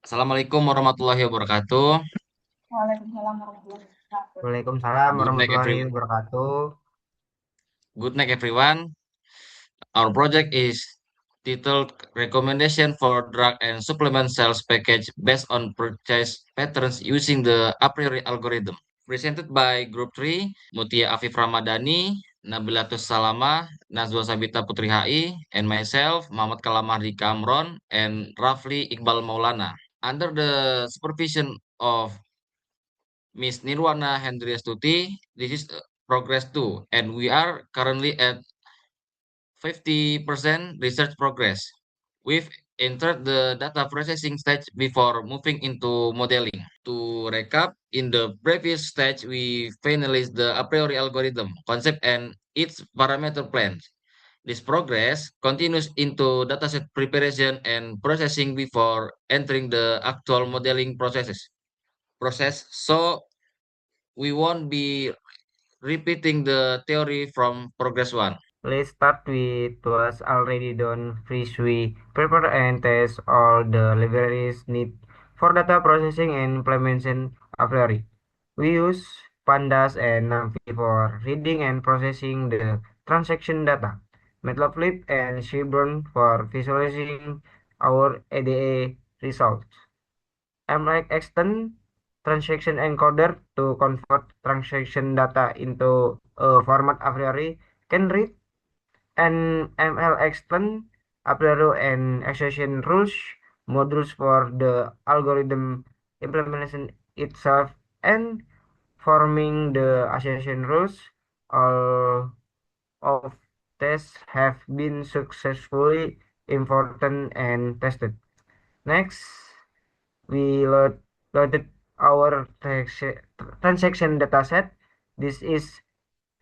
Assalamualaikum warahmatullahi wabarakatuh. Waalaikumsalam warahmatullahi wabarakatuh. Uh, Waalaikumsalam Good night, warahmatullahi every wabarakatuh. Good night, everyone. Our project is titled "Recommendation for Drug and Supplement Sales Package Based on Purchase Patterns Using the A Priori Algorithm." Presented by Group 3, Mutia Afif Ramadhani, Nabilatus Salama, Nazwa Sabita Putri HI, and myself, Muhammad Kalamahdi Kamron, and Rafli Iqbal Maulana. Under the supervision of Miss Nirwana Hendriastuti, this is progress 2, and we are currently at 50% research progress. We've entered the data processing stage before moving into modeling. To recap, in the previous stage, we finalized the a priori algorithm concept and its parameter plans. This progress continues into dataset preparation and processing before entering the actual modeling process. So we won't be repeating the theory from progress 1. Let's start with what's already done. First, we prepare and test all the libraries needed for data processing and implementation a priori. We use Pandas and NumPy for reading and processing the transaction data, Matplotlib and Seaborn for visualizing our ADA results. MX extend transaction encoder to convert transaction data into a format a priori can read, and ML extend a priori and association rules modules for the algorithm implementation itself, and forming the association rules. All of tests have been successfully imported and tested. Next, we loaded our transaction dataset. This is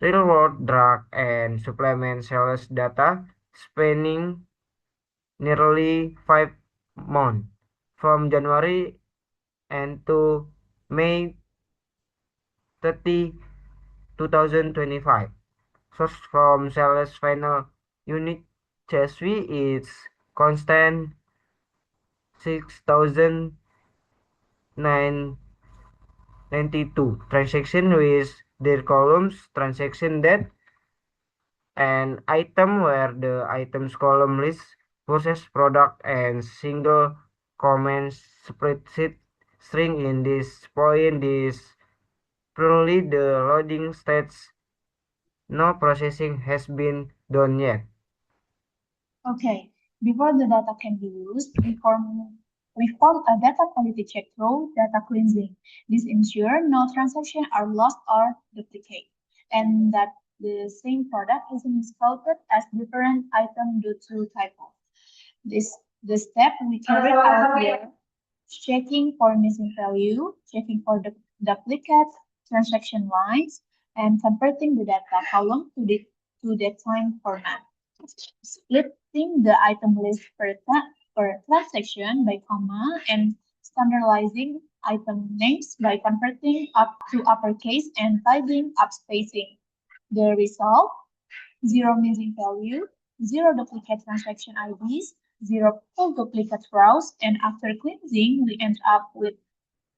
real world drug and supplement sales data spanning nearly 5 months from January and to May 30, 2025. Source from sales final unit CSV is constant 6,992 transaction with their columns transaction date and item, where the items column lists versus product and single comment spreadsheet string. In this point is purely the loading states. No processing has been done yet. Okay, before the data can be used, we form a data quality check through data cleansing. This ensures no transactions are lost or duplicate, and that the same product isn't scouted as different item due to typo. This the step we carried out here: checking for missing value, checking for the duplicate transaction lines, and converting the data column to the time format. Splitting the item list per transaction by comma, and standardizing item names by converting up to uppercase and tidying up spacing. The result: zero missing value, zero duplicate transaction IDs, zero full duplicate rows, and after cleansing, we end up with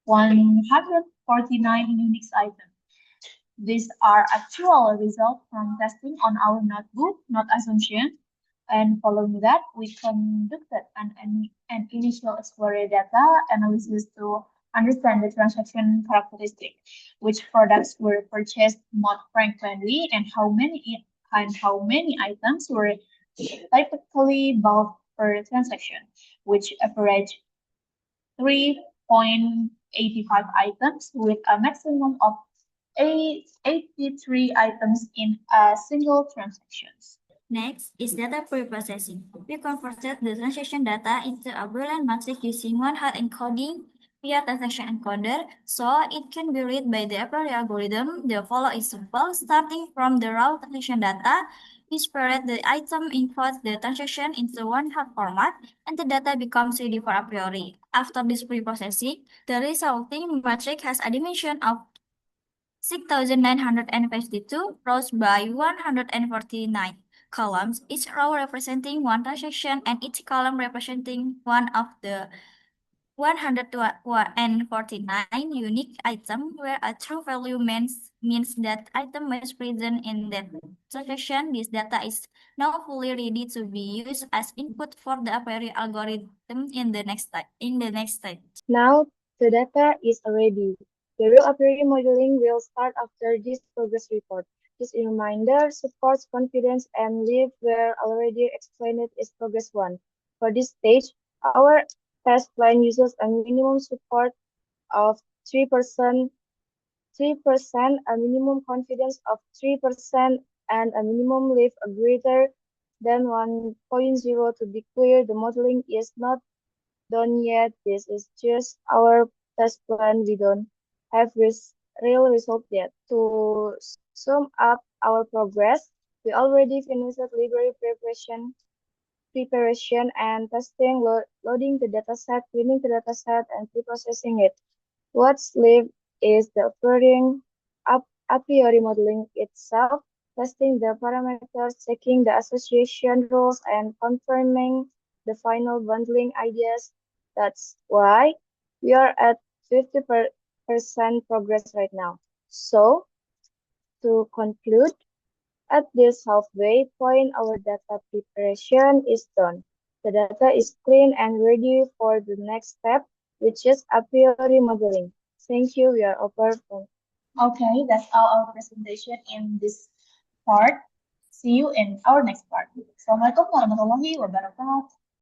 149 Unix items. These are actual results from testing on our notebook, not assumption. And following that, we conducted an initial exploratory data analysis to understand the transaction characteristic, which products were purchased most frequently, and how many items were typically bought per transaction, which average 3.85 items with a maximum of 83 items in a single transaction. Next is data preprocessing. We converted the transaction data into a Boolean matrix using one-hot encoding via transaction encoder, so it can be read by the a priori algorithm. The follow is simple. Starting from the raw transaction data, we spread the item, encodes the transaction into one-hot format, and the data becomes ready for a priori. After this preprocessing, the resulting matrix has a dimension of 6,952 rows by 149 columns, each row representing one transaction and each column representing one of the 149 unique item where a true value means that item was present in that transaction. This data is now fully ready to be used as input for the a priori algorithm in the next stage. Now the data is ready. The real a priori modeling will start after this progress report. This reminder supports confidence and leave where already explained is progress 1. For this stage, our test plan uses a minimum support of 3%, a minimum confidence of 3%, and a minimum leave greater than 1.0. To be clear, the modeling is not done yet. This is just our test plan. We don't have real result yet. To sum up our progress, we already finished library preparation and testing, loading the dataset, cleaning the dataset, and pre-processing it. What's left is the a priori modeling itself, testing the parameters, checking the association rules, and confirming the final bundling ideas. That's why we are at 50% progress right now. So, to conclude, at this halfway point, our data preparation is done. The data is clean and ready for the next step, which is a priori modeling. Thank you. We are over. Okay, that's all our presentation in this part. See you in our next part. Assalamualaikum warahmatullahi wabarakatuh.